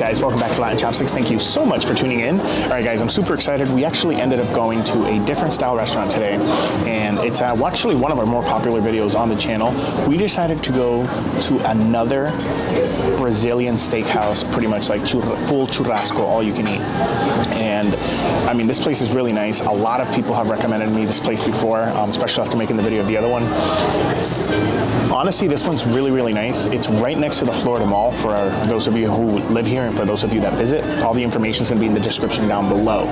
guys, welcome back to Latin Chopsticks. Thank you so much for tuning in. All right guys, I'm super excited. We actually ended up going to a different style restaurant today, and it's actually one of our more popular videos on the channel. We decided to go to another Brazilian steakhouse, pretty much like full churrasco, all you can eat. And I mean, this place is really nice. A lot of people have recommended me this place before, especially after making the video of the other one. Honestly, this one's really, really nice. It's right next to the Florida Mall for those of you who live here and for those of you that visit. All the information is going to be in the description down below.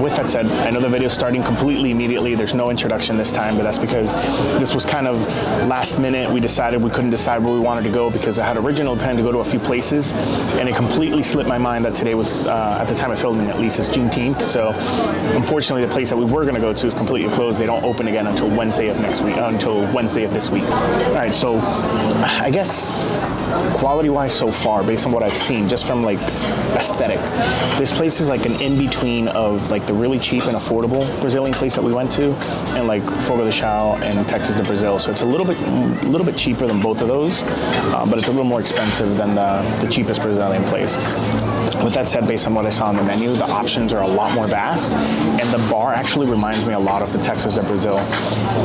With that said, I know the video is starting completely immediately. There's no introduction this time, but that's because this was kind of last minute. We decided we couldn't decide where we wanted to go because I had originally planned to go to a few places, and it completely slipped my mind that today was, at the time of filming at least, is Juneteenth. So unfortunately, the place that we were going to go to is completely closed. They don't open again until Wednesday of next week, until Wednesday of this week. All right, so I guess quality-wise so far, based on what I've seen, just from like aesthetic, this place is like an in-between of like the really cheap and affordable Brazilian place that we went to, and like Fogo de Chao and Texas de Brazil. So it's a little bit cheaper than both of those, but it's a little more expensive than the cheapest Brazilian place. With that said, based on what I saw on the menu, the options are a lot more vast, and the bar actually reminds me a lot of the Texas de Brazil.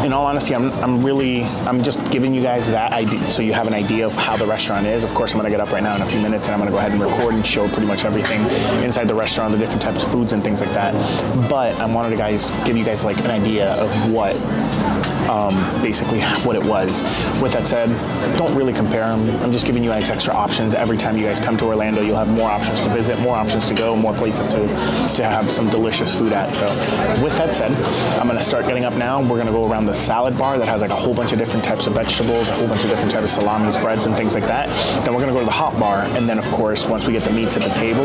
In all honesty, I'm just giving you guys that idea so you have an idea of how the restaurant is. Of course, I'm gonna get up right now in a few minutes and I'm gonna go ahead and record and show pretty much everything inside the restaurant, the different types of foods and things like that. But I wanted to give you guys like an idea of what basically what it was. With that said, don't really compare them. I'm just giving you guys extra options. Every time you guys come to Orlando, you'll have more options to visit, more options to go, more places to have some delicious food at. So with that said, I'm gonna start getting up now. We're gonna go around the salad bar that has like a whole bunch of different types of vegetables, a whole bunch of different types of salamis, breads, and things like that. Then we're gonna go to the hot bar, and then of course, once we get the meats at the table,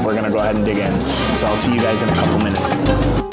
we're gonna go ahead and dig in. So I'll see you guys in a couple minutes.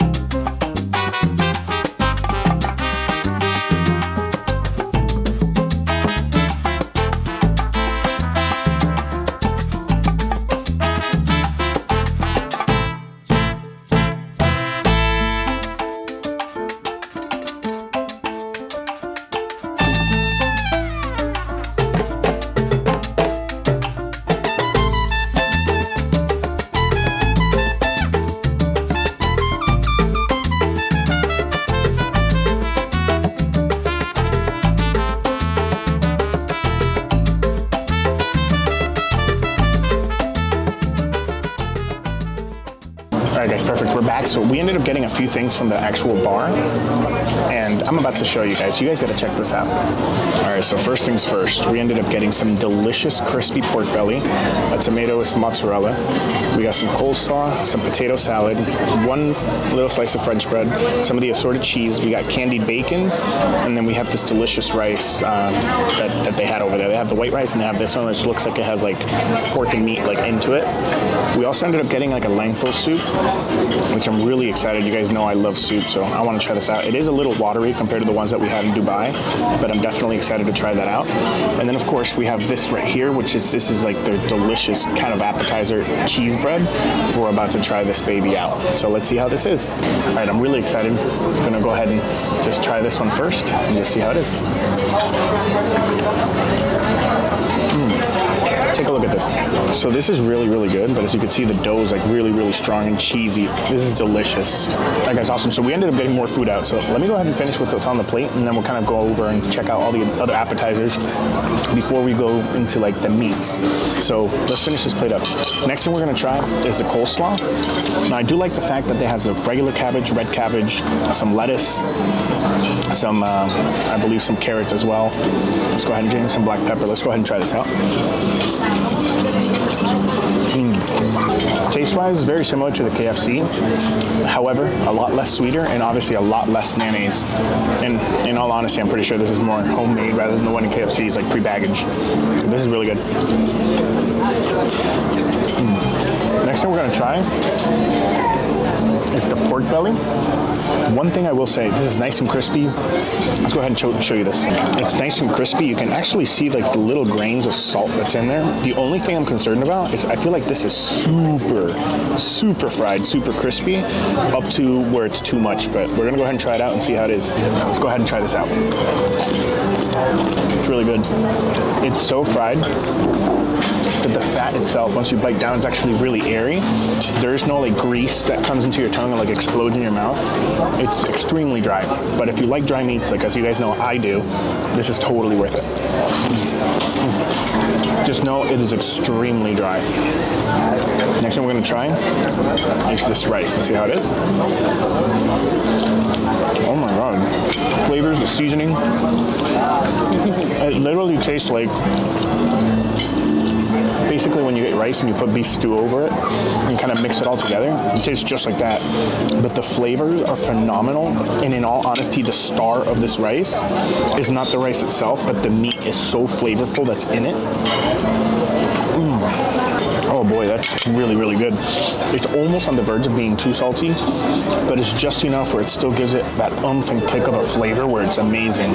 All right guys, perfect, we're back. So we ended up getting a few things from the actual bar, and I'm about to show you guys. You guys gotta check this out. All right, so first things first, we ended up getting some delicious crispy pork belly, a tomato with some mozzarella. We got some coleslaw, some potato salad, one little slice of French bread, some of the assorted cheese. We got candied bacon, and then we have this delicious rice that they had over there. They have the white rice, and they have this one, which looks like it has like pork and meat like into it. We also ended up getting like a lentil soup, which I'm really excited. You guys know I love soup, so I want to try this out. It is a little watery compared to the ones that we had in Dubai, but I'm definitely excited to try that out. And then of course we have this right here, this is like their delicious kind of appetizer cheese bread. We're about to try this baby out. So let's see how this is. All right, I'm really excited. I'm just gonna go ahead and just try this one first and just see how it is. Take a look at this. So this is really, really good, but as you can see, the dough is like really, really strong and cheesy. This is delicious. All right guys, awesome. So we ended up getting more food out. So let me go ahead and finish with what's on the plate, and then we'll kind of go over and check out all the other appetizers before we go into like the meats. So let's finish this plate up. Next thing we're gonna try is the coleslaw. Now I do like the fact that it has the regular cabbage, red cabbage, some lettuce, some, I believe some carrots as well. Let's go ahead and drink some black pepper. Let's go ahead and try this out. Taste-wise, it's very similar to the KFC. However, a lot less sweeter and obviously a lot less mayonnaise. And in all honesty, I'm pretty sure this is more homemade rather than the one in KFC is like pre-baggage. This is really good. Next thing we're gonna try is the pork belly. One thing I will say, this is nice and crispy. Let's go ahead and show you this. It's nice and crispy. You can actually see like the little grains of salt that's in there. The only thing I'm concerned about is I feel like this is super fried, super crispy, up to where it's too much. But we're gonna go ahead and try it out and see how it is. Let's go ahead and try this out. It's really good. It's so fried. but the fat itself, once you bite down, is actually really airy. There's no like grease that comes into your tongue and like explodes in your mouth. It's extremely dry. But if you like dry meats, like as you guys know I do, this is totally worth it. Just know it is extremely dry. Next thing we're gonna try is this rice. Let's see how it is. Oh my God. Flavors, the seasoning. It literally tastes like basically when you get rice and you put beef stew over it and kind of mix it all together. It tastes just like that. But the flavors are phenomenal. And in all honesty, the star of this rice is not the rice itself, but the meat is so flavorful that's in it. Oh boy, that's really, really good. It's almost on the verge of being too salty, but it's just enough where it still gives it that oomph and kick of a flavor where it's amazing.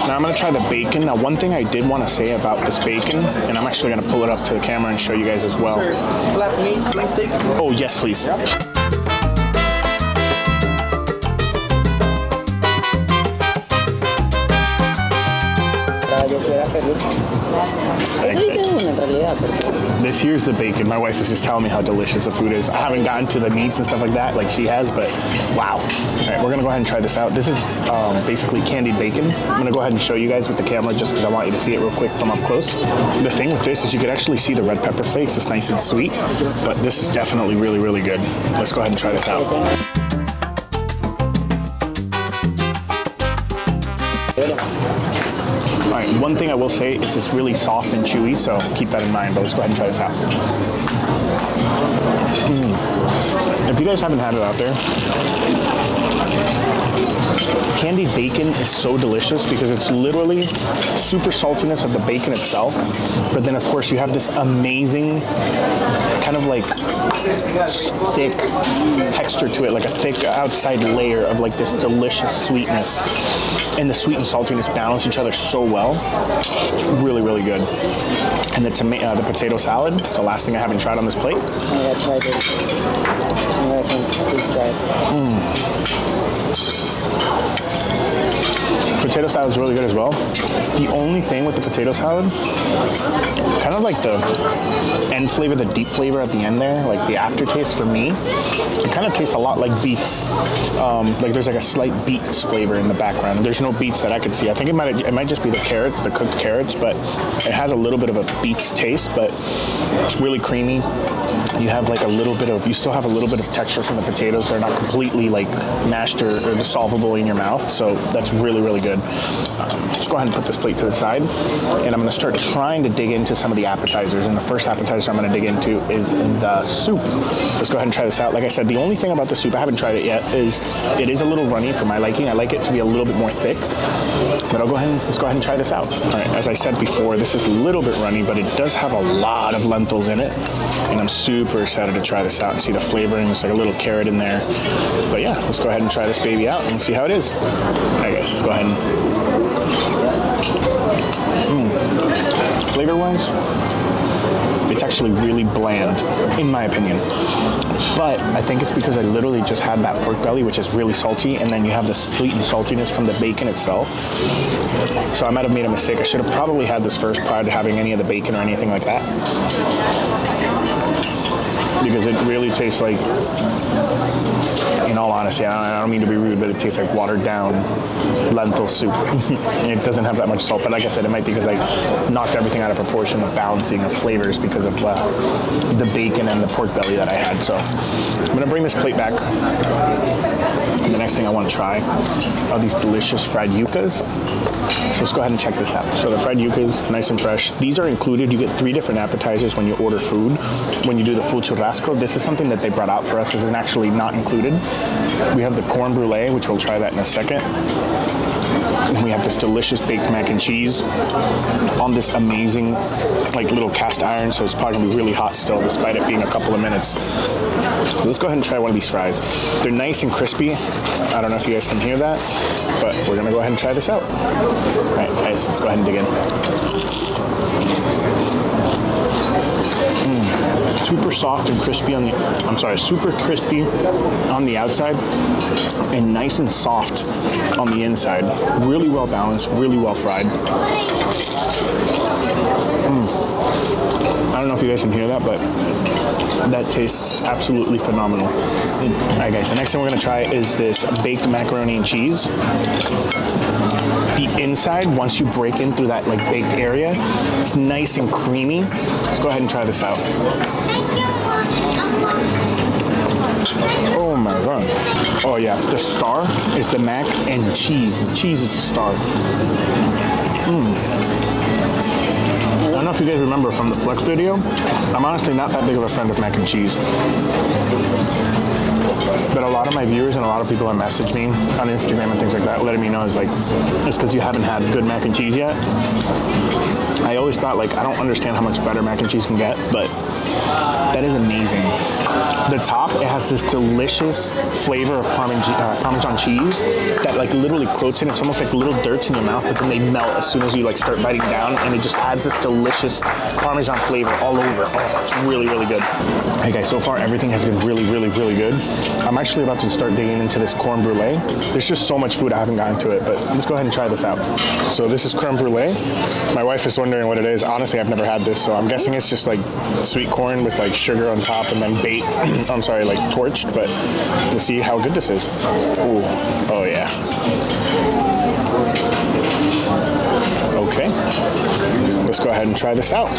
Now I'm gonna try the bacon. Now one thing I did want to say about this bacon, and I'm actually gonna pull it up to the camera and show you guys as well. Sir, flat meat, flank steak? Oh yes, please. Yep. This here's the bacon. My wife is just telling me how delicious the food is. I haven't gotten to the meats and stuff like that like she has, but wow. All right, we're gonna go ahead and try this out. This is basically candied bacon. I'm gonna go ahead and show you guys with the camera just because I want you to see it real quick from up close. The thing with this is you could actually see the red pepper flakes. It's nice and sweet, but this is definitely really, really good. Let's go ahead and try this out. All right, one thing I will say is it's really soft and chewy, so keep that in mind, but let's go ahead and try this out. If you guys haven't had it out there, candied bacon is so delicious because it's literally super saltiness of the bacon itself, but then of course you have this amazing kind of like thick texture to it, like a thick outside layer of like this delicious sweetness, and the sweet and saltiness balance each other so well. It's really, really good. And the potato salad, the last thing I haven't tried on this plate. I gotta try this. Please try. Potato salad is really good as well. The only thing with the potato salad, kind of like the end flavor, the deep flavor at the end there, like the aftertaste for me, it kind of tastes a lot like beets. Like there's like a slight beets flavor in the background. There's no beets that I could see. I think it might just be the carrots, the cooked carrots, but it has a little bit of a beets taste, but it's really creamy. You have like a little bit of, you still have a little bit of texture from the potatoes. They're not completely like mashed or dissolvable in your mouth. So that's really, really good. Let's go ahead and put this plate to the side. And I'm gonna start trying to dig into some of the appetizers. And the first appetizer I'm gonna dig into is the soup. Let's go ahead and try this out. Like I said, the only thing about the soup, I haven't tried it yet, is it is a little runny for my liking. I like it to be a little bit more thick. But let's go ahead and try this out. All right, as I said before, this is a little bit runny, but it does have a lot of lentils in it. And I'm super excited to try this out and see the flavoring. There's like a little carrot in there. But yeah, let's go ahead and try this baby out and see how it is. All right guys, let's go ahead and... Flavor-wise, it's actually really bland, in my opinion. But I think it's because I literally just had that pork belly, which is really salty, and then you have the sweet and saltiness from the bacon itself. So I might have made a mistake. I should have probably had this first prior to having any of the bacon or anything like that. Because it really tastes like, in all honesty, I don't mean to be rude, but it tastes like watered down lentil soup. It doesn't have that much salt, but like I said, it might be because I knocked everything out of proportion of balancing of flavors because of the bacon and the pork belly that I had. So I'm gonna bring this plate back. And the next thing I want to try are these delicious fried yuccas. So let's go ahead and check this out. So the fried yuccas, nice and fresh. These are included. You get 3 different appetizers when you order food. When you do the full churrasco, this is something that they brought out for us. This is actually not included. We have the corn brulee, which we'll try that in a second. And we have this delicious baked mac and cheese on this amazing, like little cast iron. So it's probably gonna be really hot still, despite it being a couple of minutes. Let's go ahead and try one of these fries. They're nice and crispy. I don't know if you guys can hear that, but we're gonna go ahead and try this out. All right, guys, let's go ahead and dig in. Super soft and crispy on the, super crispy on the outside and nice and soft on the inside. Really well balanced, really well fried. don't know if you guys can hear that, but that tastes absolutely phenomenal. All right, guys, the next thing we're gonna try is this baked macaroni and cheese. The inside, once you break in through that like baked area, it's nice and creamy. Let's go ahead and try this out. Oh my god. Oh yeah, the star is the mac and cheese. The cheese is the star. I don't know if you guys remember from the Flex video, I'm honestly not that big of a friend of mac and cheese. But a lot of my viewers and a lot of people that message me on Instagram and things like that, letting me know is like, it's because you haven't had good mac and cheese yet. I always thought like, I don't understand how much better mac and cheese can get, but that is amazing. The top, it has this delicious flavor of Parmesan cheese that like literally coats in. It's almost like little dirt in your mouth, but then they melt as soon as you like start biting down, and it just adds this delicious Parmesan flavor all over. Oh, it's really, really good. Hey guys, so far everything has been really, really, really good. I'm actually about to start digging into this creme brulee. There's just so much food I haven't gotten to it, but let's go ahead and try this out. So this is creme brulee. My wife is wondering what it is. Honestly, I've never had this, so I'm guessing it's just like sweet corn with like sugar on top and then baked, I'm sorry, like torched, but let's see how good this is. Ooh, oh yeah. Okay, let's go ahead and try this out.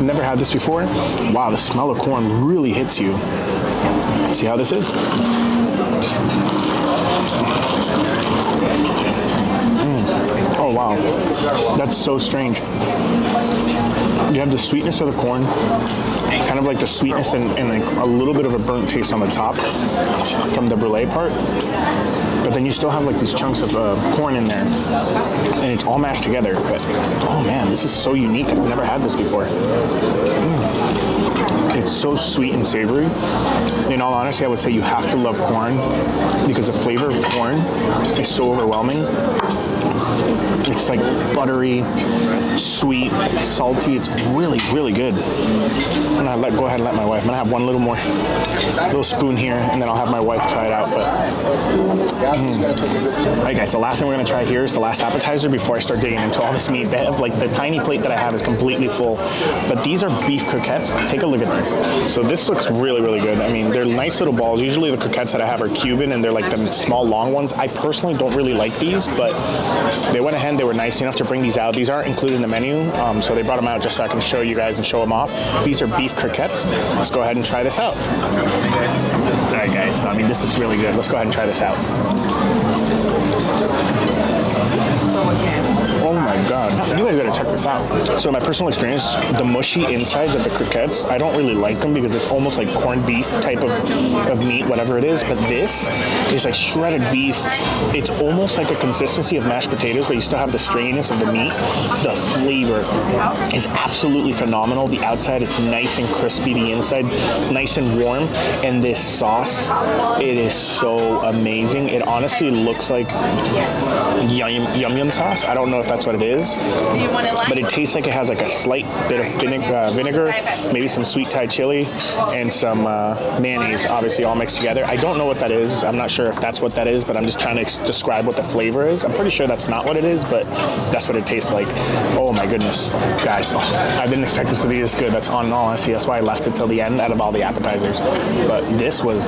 Never had this before. Wow, the smell of corn really hits you. See how this is? Oh wow, that's so strange. You have the sweetness of the corn, kind of like the sweetness and like a little bit of a burnt taste on the top from the brulee part. But then you still have like these chunks of corn in there, and it's all mashed together. But oh man, this is so unique. I've never had this before. It's so sweet and savory. In all honesty, I would say you have to love corn because the flavor of corn is so overwhelming. It's like buttery, sweet, salty. It's really, really good. I'm gonna go ahead and let my wife. I'm gonna have one little spoon here, and then I'll have my wife try it out. But all right, guys. The last thing we're gonna try here is the last appetizer before I start digging into all this meat. Like the tiny plate that I have is completely full, but these are beef croquettes. Take a look at this. So this looks really, really good. I mean, they're nice little balls. Usually the croquettes that I have are Cuban, and they're like the small, long ones. I personally don't really like these, but they went ahead. They were nice enough to bring these out. These aren't included in the menu, so they brought them out just so I can show you guys and show them off. These are beef croquettes. Let's go ahead and try this out. All right, guys. So, I mean, this looks really good. Let's go ahead and try this out. Oh my god. You guys gotta check this out. So my personal experience, the mushy insides of the croquettes, I don't really like them because it's almost like corned beef type of meat, whatever it is. But this is like shredded beef. It's almost like a consistency of mashed potatoes, but you still have the stringiness of the meat. The flavor is absolutely phenomenal. The outside, it's nice and crispy. The inside, nice and warm. And this sauce, it is so amazing. It honestly looks like yum sauce. I don't know if that's what it is, but it tastes like it has like a slight bit of vinegar, maybe some sweet Thai chili, and some mayonnaise, obviously all mixed together. I don't know what that is. I'm not sure if that's what that is, but I'm just trying to describe what the flavor is. I'm pretty sure that's not what it is, but that's what it tastes like. Oh my goodness. Guys, I didn't expect this to be this good. That's on all honesty. That's why I left it till the end out of all the appetizers. But this was,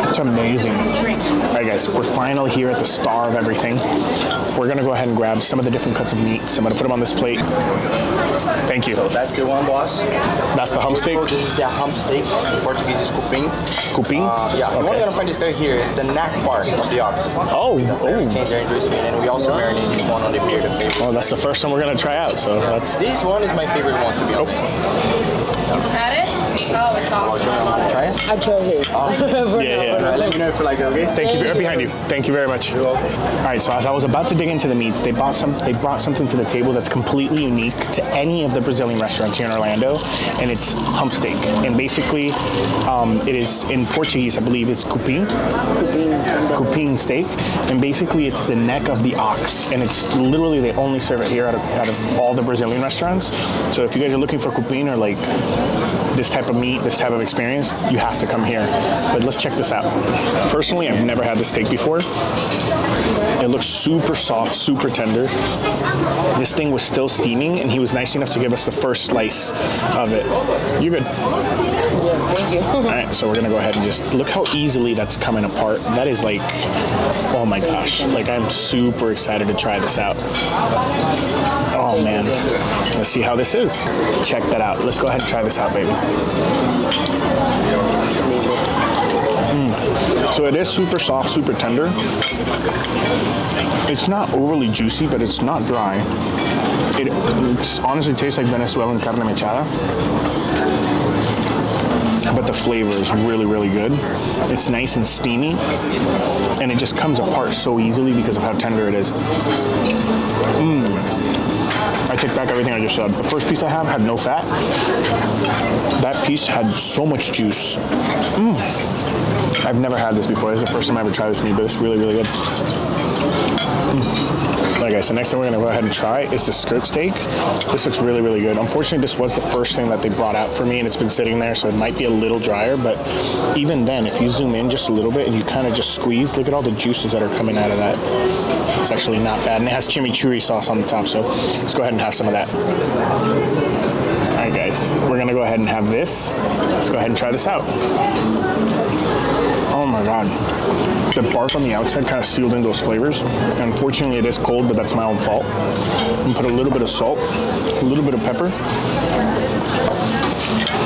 it's amazing. All right guys, we're finally here at the star of everything. We're gonna go ahead and grab some of the different cuts of meat. So I'm gonna put them on this plate. Thank you. So that's the one, boss. That's the hump steak? This is the hump steak. In Portuguese is cupim. Cupim? Yeah, okay. The one you're gonna find this guy here is the neck part of the ox. Oh, very tender and crispy, and we also marinate this one on the beard. Oh, that's the first one we're gonna try out. So that's. This one is my favorite one, to be honest. Had it? Oh, it's awesome. Try it? I tried it. Yeah. Let me know if you like it, okay? Thank you. Right behind you. Thank you very much. You're welcome. All right. So as I was about to dig into the meats, they brought something to the table that's completely unique to any of the Brazilian restaurants here in Orlando, and it's hump steak. And basically, it is in Portuguese, I believe it's cupim. cupine steak, and basically it's the neck of the ox, and it's literally they only serve it here out of all the Brazilian restaurants. So if you guys are looking for cupine or like this type of meat, this type of experience, you have to come here. But let's check this out. Personally, I've never had this steak before. It looks super soft, super tender. This thing was still steaming, and he was nice enough to give us the first slice of it. You're good. Yeah, thank you. All right, so we're gonna go ahead and just look how easily that's coming apart. That is like, oh my gosh. Like, I'm super excited to try this out. Oh man, let's see how this is. Check that out. Let's go ahead and try this out, baby. So it is super soft, super tender. It's not overly juicy, but it's not dry. It honestly tastes like Venezuelan carne mechada, but the flavor is really, really good. It's nice and steamy, and it just comes apart so easily because of how tender it is. I take back everything I just said. The first piece I had no fat. That piece had so much juice. I've never had this before. This is the first time I ever tried this meat, but it's really, really good. Alright guys, so next thing we're going to go ahead and try is the skirt steak. This looks really, really good. Unfortunately, this was the first thing that they brought out for me, and it's been sitting there, so it might be a little drier, but even then, if you zoom in just a little bit and you kind of just squeeze, look at all the juices that are coming out of that. It's actually not bad, and it has chimichurri sauce on the top, so let's go ahead and have some of that. Alright guys, we're going to go ahead and have this. Let's go ahead and try this out. Oh my god. The bark on the outside kind of sealed in those flavors. Unfortunately, it is cold, but that's my own fault. I'm gonna put a little bit of salt, a little bit of pepper.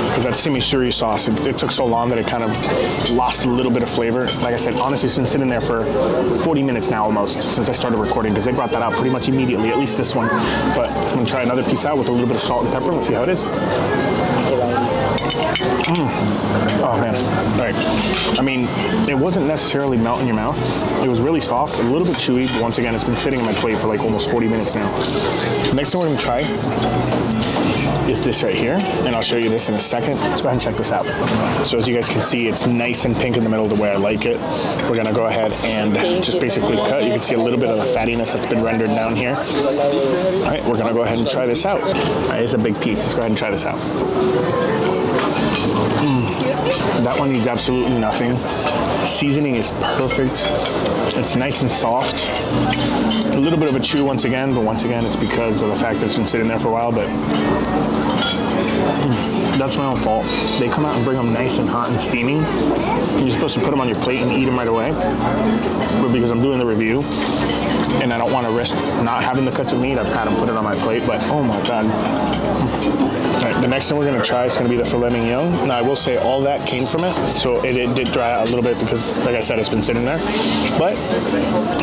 Because that chimichurri sauce, it took so long that it kind of lost a little bit of flavor. Like I said, honestly, it's been sitting there for 40 minutes now almost since I started recording, because they brought that out pretty much immediately, at least this one. But I'm gonna try another piece out with a little bit of salt and pepper. Let's see how it is. Oh man, all right. I mean, it wasn't necessarily melt in your mouth. It was really soft, a little bit chewy, but once again, it's been sitting on my plate for like almost 40 minutes now. Next thing we're gonna try is this right here, and I'll show you this in a second. Let's go ahead and check this out. So as you guys can see, it's nice and pink in the middle the way I like it. We're gonna go ahead and just basically cut. You can see a little bit of the fattiness that's been rendered down here. All right, we're gonna go ahead and try this out. All right, it's a big piece. Let's go ahead and try this out. Excuse me? That one needs absolutely nothing. Seasoning is perfect. It's nice and soft. A little bit of a chew once again, but once again, it's because of the fact that it's been sitting there for a while, but that's my own fault. They come out and bring them nice and hot and steaming. You're supposed to put them on your plate and eat them right away. But because I'm doing the review, and I don't want to risk not having the cuts of meat, I've had them put it on my plate, but oh my god. All right, the next thing we're going to try is going to be the filet mignon. Now, I will say all that came from it, so it did dry out a little bit because, like I said, it's been sitting there. But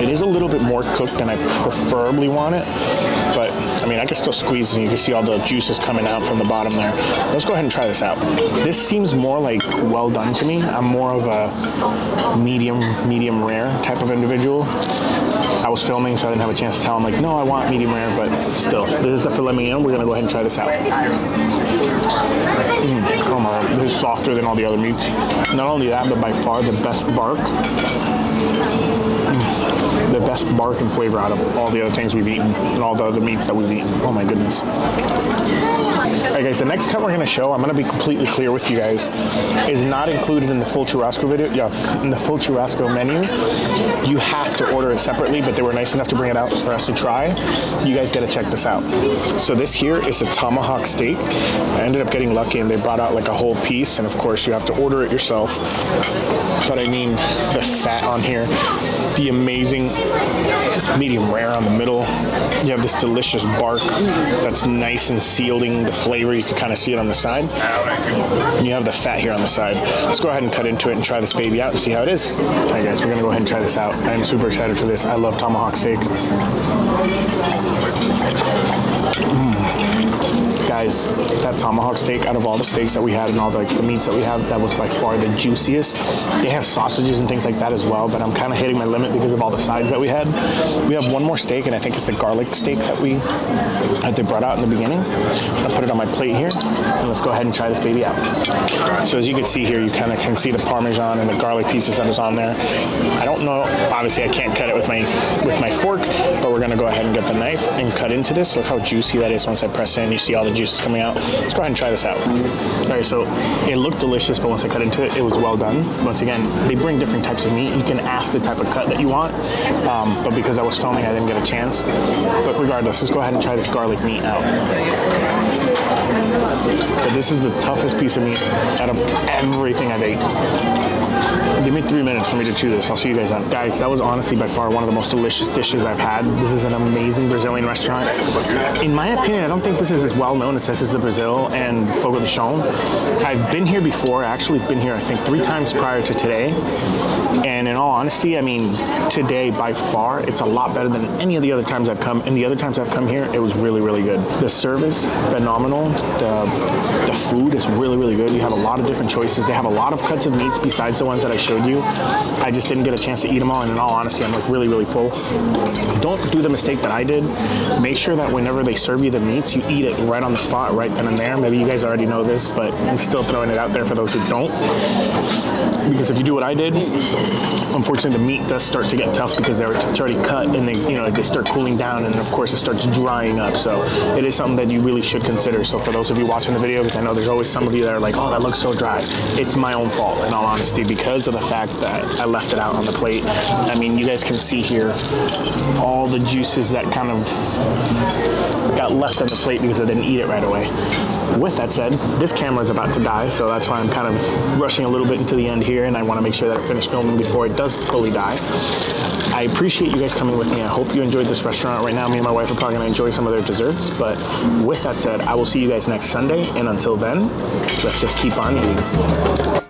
it is a little bit more cooked than I preferably want it. But, I mean, I can still squeeze, and you can see all the juices coming out from the bottom there. Let's go ahead and try this out. This seems more like well done to me. I'm more of a medium rare type of individual. I was filming, so I didn't have a chance to tell him, like, no, I want medium rare, but still. This is the filet mignon. We're going to go ahead and try this out. Oh my god, this is softer than all the other meats. Not only that, but by far the best bark. The best bark and flavor out of all the other things we've eaten and all the other meats that we've eaten. Oh my goodness. Alright guys, the next cut we're going to show, I'm going to be completely clear with you guys, is not included in the full churrasco video. Yeah, in the full churrasco menu. You have to order it separately, but they were nice enough to bring it out for us to try. You guys got to check this out. So this here is a tomahawk steak. I ended up getting lucky and they brought out like a whole piece, and of course you have to order it yourself. But I mean, the fat on here, the amazing medium rare on the middle. You have this delicious bark that's nice and sealing the flavor. You can kind of see it on the side. And you have the fat here on the side. Let's go ahead and cut into it and try this baby out and see how it is. All right guys, we're gonna go ahead and try this out. I'm super excited for this. I love tomahawk steak. Guys, that tomahawk steak, out of all the steaks that we had and all the meats that we have, that was by far the juiciest. They have sausages and things like that as well, but I'm kind of hitting my limit because of all the sides that we had. We have one more steak, and I think it's the garlic steak that they brought out in the beginning. I'm gonna put it on my plate here, and let's go ahead and try this baby out. So as you can see here, you kind of can see the Parmesan and the garlic pieces that is on there. I don't know, obviously I can't cut it with my fork, but we're gonna go ahead and get the knife and cut into this. Look how juicy that is once I press in. You see all the juices coming out. Let's go ahead and try this out. All right, so it looked delicious, but once I cut into it, it was well done. Once again, they bring different types of meat. You can ask the type of cut that you want, but because I was filming, I didn't get a chance. But regardless, let's go ahead and try this garlic meat out. But this is the toughest piece of meat out of everything I've ate. Give me 3 minutes for me to chew this. I'll see you guys on. Guys, that was honestly by far one of the most delicious dishes I've had. This is an amazing Brazilian restaurant. In my opinion, I don't think this is as well known as such as the Brazil and Fogo de Chao. I've been here before. I actually been here, I think, 3 times prior to today. And in all honesty, I mean, today by far, it's a lot better than any of the other times I've come. And the other times I've come here, it was really, really good. The service, phenomenal. The food is really, really good. You have a lot of different choices. They have a lot of cuts of meats besides the ones that I showed you. I just didn't get a chance to eat them all, and in all honesty, I'm like really, really full. Don't do the mistake that I did. Make sure that whenever they serve you the meats, you eat it right on the spot, right then and there. Maybe you guys already know this, but I'm still throwing it out there for those who don't. Because if you do what I did, unfortunately the meat does start to get tough because it's already cut, and they start cooling down, and of course it starts drying up. So it is something that you really should consider. So for those of you watching the video, because I know there's always some of you that are like, oh, that looks so dry. It's my own fault, in all honesty, because of the fact that I left it out on the plate. I mean, you guys can see here all the juices that kind of got left on the plate because I didn't eat it right away. With that said, this camera is about to die, so that's why I'm kind of rushing a little bit into the end here, and I want to make sure that I finish filming before it does fully die. I appreciate you guys coming with me. I hope you enjoyed this restaurant. Right now, me and my wife are probably going to enjoy some of their desserts, but with that said, I will see you guys next Sunday, and until then, let's just keep on eating.